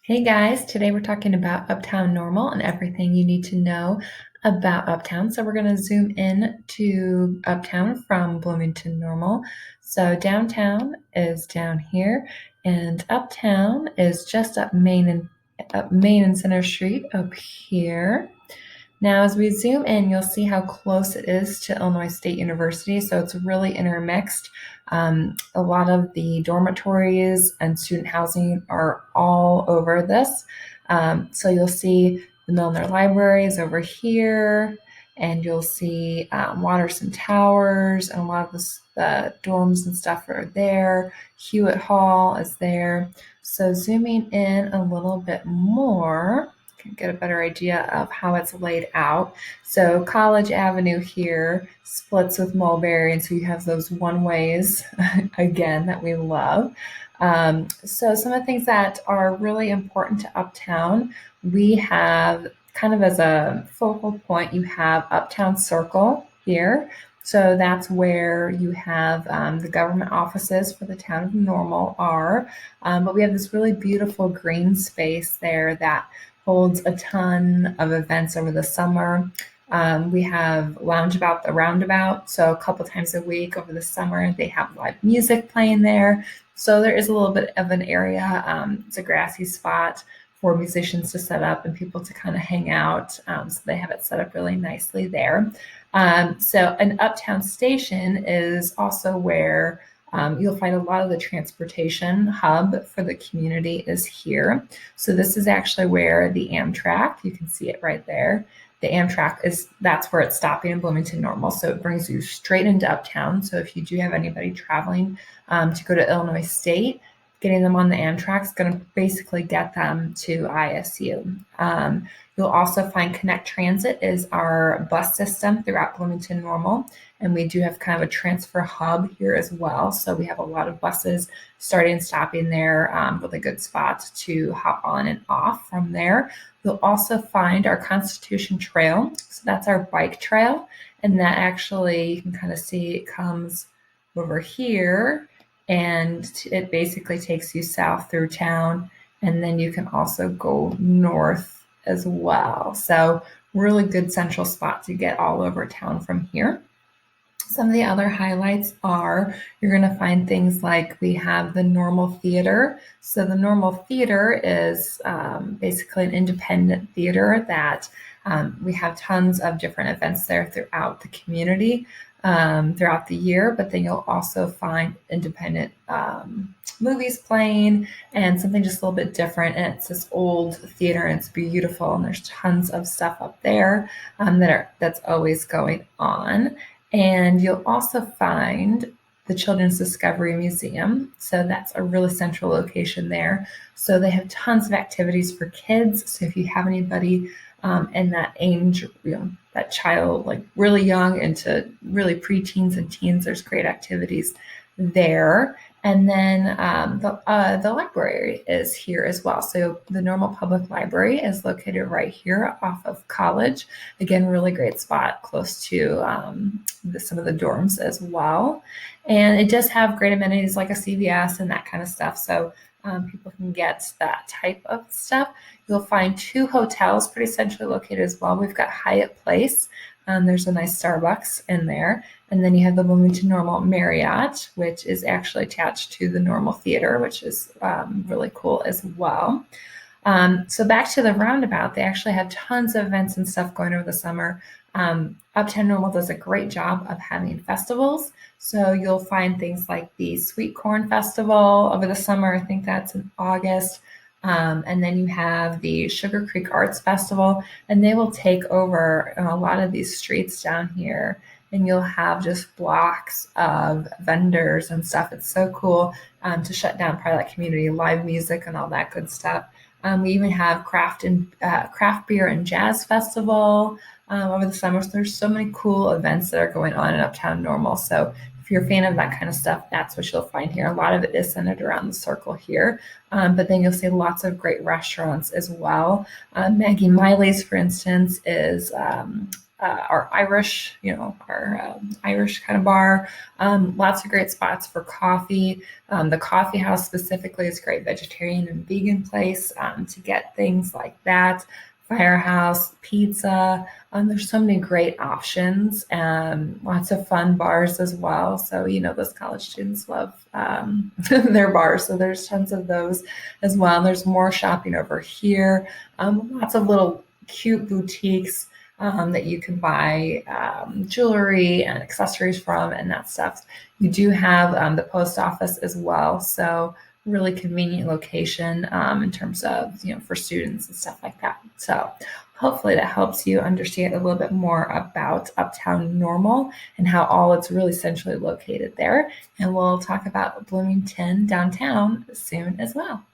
Hey guys, today we're talking about Uptown Normal and everything you need to know about Uptown. So we're going to zoom in to Uptown from Bloomington-Normal. So downtown is down here, and Uptown is just up Main and Center Street up here. Now, as we zoom in, you'll see how close it is to Illinois State University. So it's really intermixed. A lot of the dormitories and student housing are all over this. So you'll see the Milner Library is over here, and you'll see Watterson Towers, and a lot of the dorms and stuff are there. Hewitt Hall is there. So zooming in a little bit more, get a better idea of how it's laid out. So College Avenue here splits with Mulberry, and so you have those one ways again that we love. So some of the things that are really important to Uptown, we have kind of as a focal point, you have Uptown Circle here. So that's where you have the government offices for the town of Normal are. But we have this really beautiful green space there that holds a ton of events over the summer. We have Lounge About the Roundabout. So a couple times a week over the summer, they have live music playing there. So there is a little bit of an area. It's a grassy spot for musicians to set up and people to kind of hang out. So they have it set up really nicely there. So an Uptown Station is also where you'll find a lot of the transportation hub for the community is here. So this is actually where the Amtrak, you can see it right there. The Amtrak that's where it's stopping in Bloomington-Normal. So it brings you straight into Uptown. So if you do have anybody traveling to go to Illinois State, getting them on the Amtrak is going to basically get them to ISU. You'll also find Connect Transit is our bus system throughout Bloomington-Normal, and we do have kind of a transfer hub here as well. So we have a lot of buses starting and stopping there, really good spot to hop on and off from there. You'll also find our Constitution Trail. So that's our bike trail, and that actually, you can kind of see it comes over here, and it basically takes you south through town, and then you can also go north as well. So really good central spot to get all over town from here. Some of the other highlights are you're going to find things like we have the Normal Theater. So the Normal Theater is basically an independent theater that we have tons of different events there throughout the community. Throughout the year, but then you'll also find independent movies playing and something just a little bit different. And it's this old theater, and it's beautiful, and there's tons of stuff up there that's always going on. And you'll also find the Children's Discovery Museum. So that's a really central location there. So they have tons of activities for kids. So if you have anybody in that age, that child, like really young into really preteens and teens, there's great activities there. And then the library is here as well. So the Normal Public Library is located right here off of College. Again, really great spot close to some of the dorms as well. And it does have great amenities like a CVS and that kind of stuff. So people can get that type of stuff. You'll find two hotels pretty centrally located as well. We've got Hyatt Place. There's a nice Starbucks in there. And then you have the Bloomington-Normal Marriott, which is actually attached to the Normal Theater, which is really cool as well. So back to the roundabout, they actually have tons of events and stuff going over the summer. Uptown Normal does a great job of having festivals. So you'll find things like the Sweet Corn Festival over the summer. I think that's in August. And then you have the Sugar Creek Arts Festival, and they will take over a lot of these streets down here, and you'll have just blocks of vendors and stuff. It's so cool to shut down part of that community, live music and all that good stuff. We even have craft beer and jazz festival over the summer. So there's so many cool events that are going on in Uptown Normal. So if you're a fan of that kind of stuff, that's what you'll find here. A lot of it is centered around the circle here, but then you'll see lots of great restaurants as well. Maggie Miley's, for instance, is our Irish, our Irish kind of bar. Lots of great spots for coffee. The coffee house specifically is a great vegetarian and vegan place to get things like that. Firehouse, pizza. There's so many great options and lots of fun bars as well. So, those college students love their bars. So there's tons of those as well. And there's more shopping over here. Lots of little cute boutiques that you can buy jewelry and accessories from and that stuff. You do have the post office as well. So really convenient location in terms of, for students and stuff like that. So hopefully that helps you understand a little bit more about Uptown Normal and how all it's really centrally located there. And we'll talk about Bloomington downtown soon as well.